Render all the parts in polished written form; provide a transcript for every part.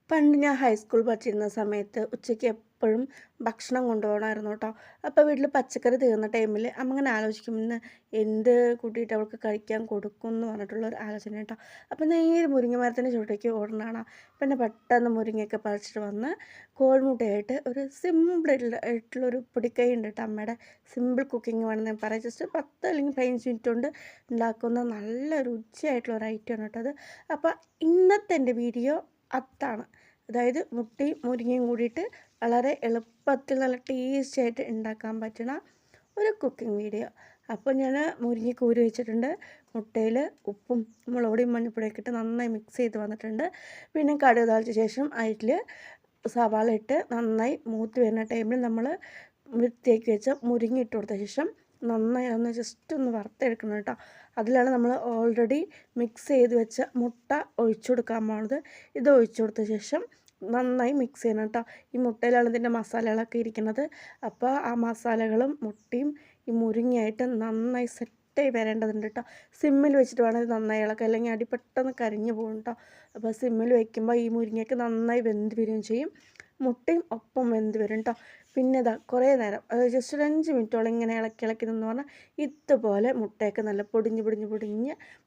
പണ്ട് ഞാൻ ഹൈസ്കൂൾ പഠിച്ചിരുന്ന സമയത്ത് ഉച്ചയ്ക്ക് എപ്പോഴും ഭക്ഷണം കൊണ്ടുപോകണമായിരുന്നു കേട്ടോ. അപ്പോൾ വീട്ടിൽ പച്ചക്കറി തീർന്ന ടൈമിൽ അമ്മ ഇങ്ങനെ ആലോചിക്കും ഇന്ന് എന്ത് കൂട്ടിയിട്ട് അവൾക്ക് കഴിക്കാൻ കൊടുക്കും എന്ന് പറഞ്ഞിട്ടുള്ള ഒരു ആലോചന കേട്ടോ. അപ്പോൾ നേരെ മുരിങ്ങ മരത്തിൻ്റെ ചുവട്ടേക്ക് ഓടണതാണ്. പിന്നെ പെട്ടെന്ന് മുരിങ്ങയൊക്കെ പറിച്ചിട്ട് വന്ന് കോഴിമുട്ടയായിട്ട് ഒരു സിമ്പിൾ ആയിട്ടുള്ളൊരു പൊടിക്കൈ ഉണ്ട് കേട്ടോ അമ്മയുടെ. സിമ്പിൾ കുക്കിംഗ് വേണമെന്ന് ഞാൻ പറയാം. ജസ്റ്റ് 10 അല്ലെങ്കിൽ 15 മിനിറ്റ് കൊണ്ട് ഉണ്ടാക്കുന്ന നല്ല രുചിയായിട്ടുള്ള ഒരു ഐറ്റമാണ് കേട്ടോ അത്. അപ്പോൾ ഇന്നത്തെ എൻ്റെ വീഡിയോ അതാണ്. അതായത് മുട്ടയും മുരിങ്ങയും കൂടിയിട്ട് വളരെ എളുപ്പത്തിൽ നല്ല ടേസ്റ്റി ആയിട്ട് ഉണ്ടാക്കാൻ പറ്റുന്ന ഒരു കുക്കിംഗ് വീഡിയോ. അപ്പോൾ ഞാൻ മുരിങ്ങ കൂരി വെച്ചിട്ടുണ്ട്. മുട്ടയിൽ ഉപ്പും മുളകുപൊടിയും മഞ്ഞൾപ്പൊടിയൊക്കെ ഇട്ട് നന്നായി മിക്സ് ചെയ്ത് വന്നിട്ടുണ്ട്. പിന്നെ കടുക് താളിച്ച ശേഷം അതിൽ സവാള ഇട്ട് നന്നായി മൂത്ത് വരുന്ന ടൈമിൽ നമ്മൾ വൃത്തിയാക്കി വെച്ച മുരിങ്ങ ഇട്ട് കൊടുത്ത ശേഷം നന്നായി ഒന്ന് ജസ്റ്റ് ഒന്ന് വറുത്തെടുക്കണം കേട്ടോ. അതിലാണ് നമ്മൾ ഓൾറെഡി മിക്സ് ചെയ്ത് വെച്ച മുട്ട ഒഴിച്ചു കൊടുക്കാൻ പോകുന്നത്. ഇത് ഒഴിച്ചു കൊടുത്ത ശേഷം നന്നായി മിക്സ് ചെയ്യണം കേട്ടോ. ഈ മുട്ടയിലാണ് ഇതിൻ്റെ മസാലകളൊക്കെ ഇരിക്കുന്നത്. അപ്പോൾ ആ മസാലകളും മുട്ടയും ഈ മുരിങ്ങയായിട്ട് നന്നായി സെറ്റായി വരേണ്ടതുണ്ട് കേട്ടോ. സിമ്മിൽ വെച്ചിട്ട് വേണം ഇത് നന്നായി ഇളക്കുക, അല്ലെങ്കിൽ അടി പെട്ടെന്ന് കരിഞ്ഞു പോകും കേട്ടോ. അപ്പോൾ സിമ്മിൽ വയ്ക്കുമ്പോൾ ഈ മുരിങ്ങയ്ക്ക് നന്നായി വെന്ത് വരികയും ചെയ്യും, മുട്ടയും ഒപ്പം വെന്ത് വരും കേട്ടോ. പിന്നെ ഇതാ കുറേ നേരം ജസ്റ്റ് ഒരു 5 മിനിറ്റോളം ഇങ്ങനെ ഇളക്കി നിന്ന് പറഞ്ഞാൽ ഇതുപോലെ മുട്ടയൊക്കെ നല്ല പൊടിഞ്ഞ്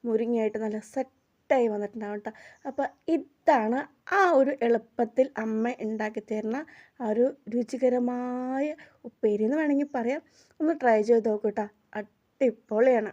മുരിങ്ങയായിട്ട് നല്ല സെറ്റായി വന്നിട്ടുണ്ടാവും കേട്ടോ. അപ്പോൾ ഇതാണ് ആ ഒരു എളുപ്പത്തിൽ അമ്മ ഉണ്ടാക്കി തരുന്ന ആ ഒരു രുചികരമായ ഉപ്പേരി എന്ന് വേണമെങ്കിൽ പറയാം. ഒന്ന് ട്രൈ ചെയ്ത് നോക്കൂ കേട്ടോ. അടിപൊളിയാണ്.